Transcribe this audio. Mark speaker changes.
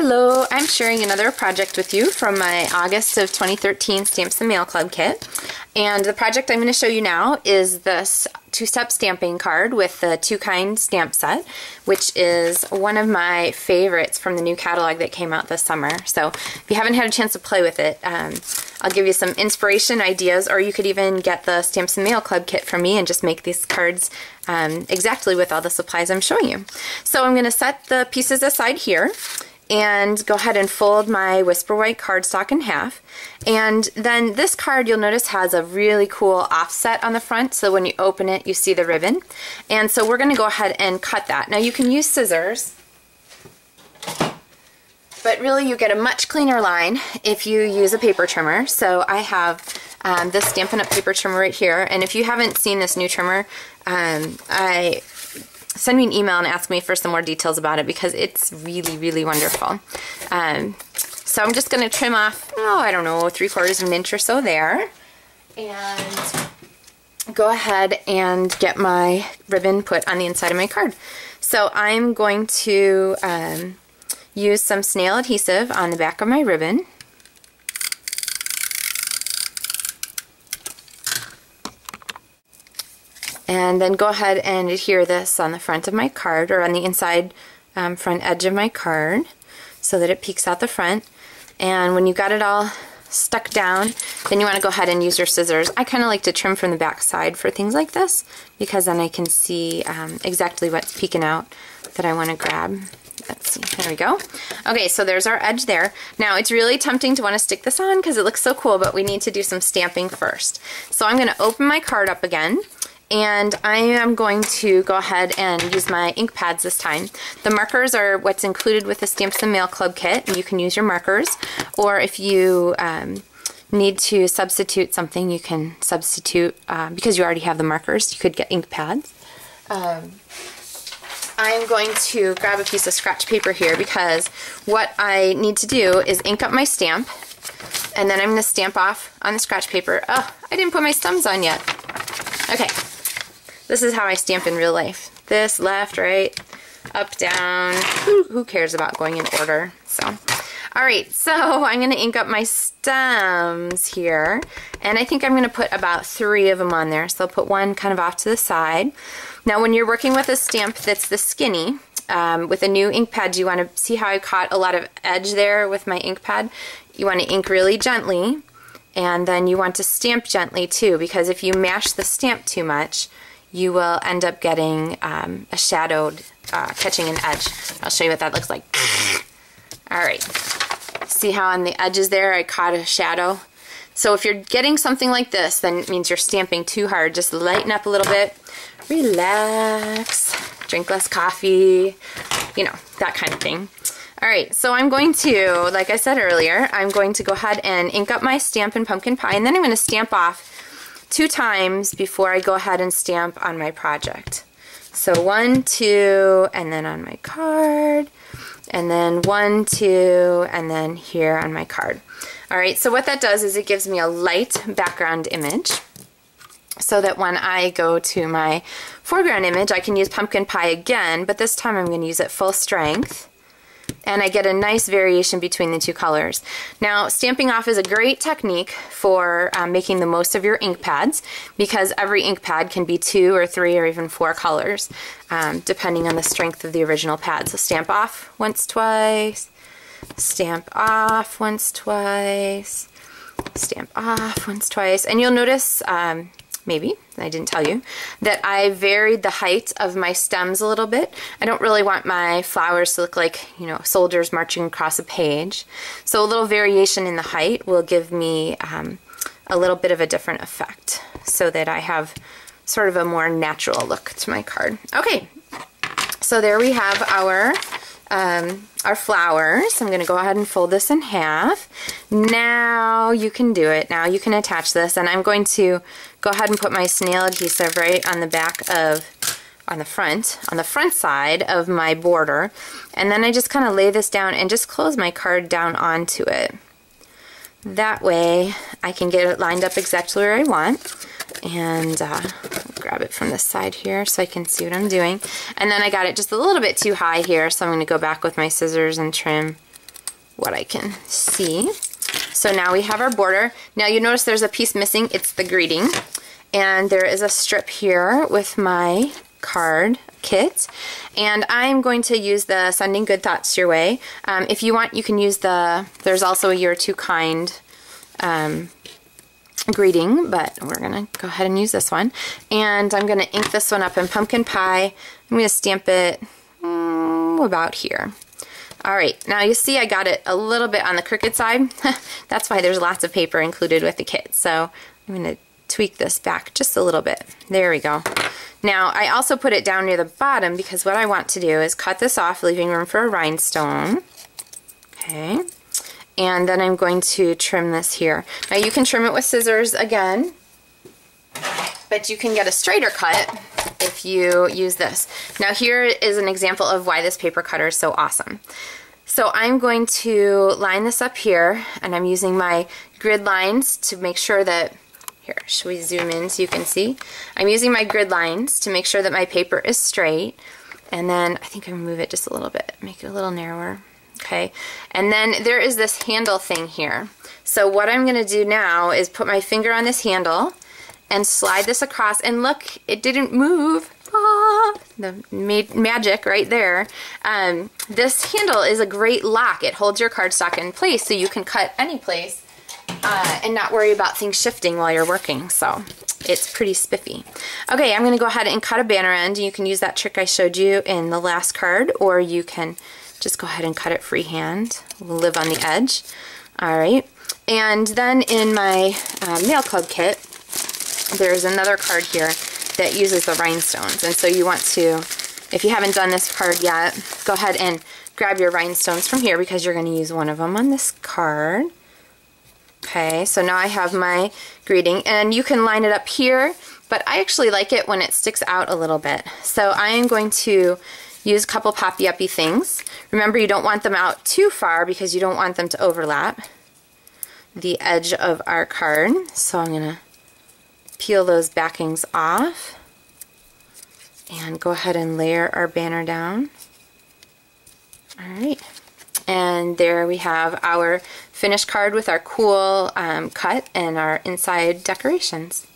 Speaker 1: Hello, I'm sharing another project with you from my August of 2013 Stamps and Mail Club kit. And the project I'm going to show you now is this two-step stamping card with the two-kind stamp set, which is one of my favorites from the new catalog that came out this summer. So if you haven't had a chance to play with it, I'll give you some inspiration ideas, or you could even get the Stamps and Mail Club kit from me and just make these cards exactly with all the supplies I'm showing you. So I'm going to set the pieces aside here and go ahead and fold my Whisper White cardstock in half. And then this card, you'll notice, has a really cool offset on the front, so when you open it you see the ribbon. And so we're going to go ahead and cut that. Now you can use scissors, but really you get a much cleaner line if you use a paper trimmer. So I have this Stampin' Up! Paper trimmer right here, and if you haven't seen this new trimmer, send me an email and ask me for some more details about it, because it's really, really wonderful. So I'm just going to trim off, I don't know, 3/4 of an inch or so there, and go ahead and get my ribbon put on the inside of my card. So I'm going to use some snail adhesive on the back of my ribbon. And then go ahead and adhere this on the front of my card, or on the inside front edge of my card, so that it peeks out the front. And when you've got it all stuck down, then you want to go ahead and use your scissors. I kind of like to trim from the back side for things like this, because then I can see exactly what's peeking out that I want to grab. Let's see, there we go. Okay, so there's our edge there. Now it's really tempting to want to stick this on because it looks so cool, but we need to do some stamping first. So I'm going to open my card up again, and I am going to go ahead and use my ink pads this time. The markers are what's included with the Stamps and Mail Club kit. You can use your markers, or if you need to substitute something, you can substitute, because you already have the markers, you could get ink pads. I'm going to grab a piece of scratch paper here, because what I need to do is ink up my stamp, and then I'm going to stamp off on the scratch paper. Oh, I didn't put my thumbs on yet. Okay. This is how I stamp in real life. This, left, right, up, down. Who cares about going in order? So, alright, so I'm going to ink up my stems here. And I think I'm going to put about 3 of them on there. So I'll put one kind of off to the side. Now when you're working with a stamp that's this skinny, with a new ink pad, you want to see how I caught a lot of edge there with my ink pad? You want to ink really gently. And then you want to stamp gently too, because if you mash the stamp too much, you will end up getting a shadowed, catching an edge. I'll show you what that looks like. Alright, see how on the edges there I caught a shadow? So if you're getting something like this, then it means you're stamping too hard. Just lighten up a little bit, relax, drink less coffee, you know, that kind of thing. Alright, so I'm going to, like I said earlier, I'm going to go ahead and ink up my Stampin' Pumpkin Pie, and then I'm going to stamp off 2 times before I go ahead and stamp on my project. So 1, 2, and then on my card, and then 1, 2, and then here on my card. Alright, so what that does is it gives me a light background image, so that when I go to my foreground image, I can use Pumpkin Pie again, but this time I'm going to use it full strength. And I get a nice variation between the 2 colors. Now, stamping off is a great technique for making the most of your ink pads, because every ink pad can be 2 or 3 or even 4 colors, depending on the strength of the original pad. So stamp off once, twice, stamp off once, twice, stamp off once, twice. And you'll notice, maybe, I didn't tell you, that I varied the height of my stems a little bit. I don't really want my flowers to look like, you know, soldiers marching across a page. So a little variation in the height will give me a little bit of a different effect, so that I have sort of a more natural look to my card. Okay, so there we have our flowers. I'm going to go ahead and fold this in half. Now you can do it. Now you can attach this, and I'm going to go ahead and put my snail adhesive right on the back of, on the front side of my border, and then I just kind of lay this down and just close my card down onto it. That way I can get it lined up exactly where I want. And grab it from this side here so I can see what I'm doing. And then I got it just a little bit too high here, so I'm going to go back with my scissors and trim what I can see. So now we have our border. Now you notice there's a piece missing. It's the greeting. And there is a strip here with my card kit. And I'm going to use the Sending Good Thoughts Your Way. If you want, you can use there's also a You're Too Kind greeting, but we're going to go ahead and use this one. And I'm going to ink this one up in pumpkin pie. I'm going to stamp it about here. Alright, now you see I got it a little bit on the crooked side. That's why there's lots of paper included with the kit. So I'm going to tweak this back just a little bit. There we go. Now I also put it down near the bottom because what I want to do is cut this off, leaving room for a rhinestone. Okay. And then I'm going to trim this here. Now you can trim it with scissors again, but you can get a straighter cut if you use this. Now here is an example of why this paper cutter is so awesome. So I'm going to line this up here, and I'm using my grid lines to make sure that, here, should we zoom in so you can see? I'm using my grid lines to make sure that my paper is straight, and then I think I'm gonna move it just a little bit, make it a little narrower. Okay, and then there is this handle thing here. So what I'm gonna do now is put my finger on this handle and slide this across, and look, it didn't move. Ah, the magic right there. This handle is a great lock. It holds your cardstock in place so you can cut any place and not worry about things shifting while you're working. So it's pretty spiffy. Okay, I'm going to go ahead and cut a banner end. You can use that trick I showed you in the last card, or you can just go ahead and cut it freehand. We'll live on the edge. Alright, and then in my mail club kit, there's another card here that uses the rhinestones. And so you want to, if you haven't done this card yet, go ahead and grab your rhinestones from here because you're going to use one of them on this card. Okay, so now I have my greeting, and you can line it up here, but I actually like it when it sticks out a little bit. So I am going to use a couple poppy-uppy things. Remember, you don't want them out too far because you don't want them to overlap the edge of our card. So I'm going to peel those backings off and go ahead and layer our banner down. Alright, and there we have our finished card with our cool cut and our inside decorations.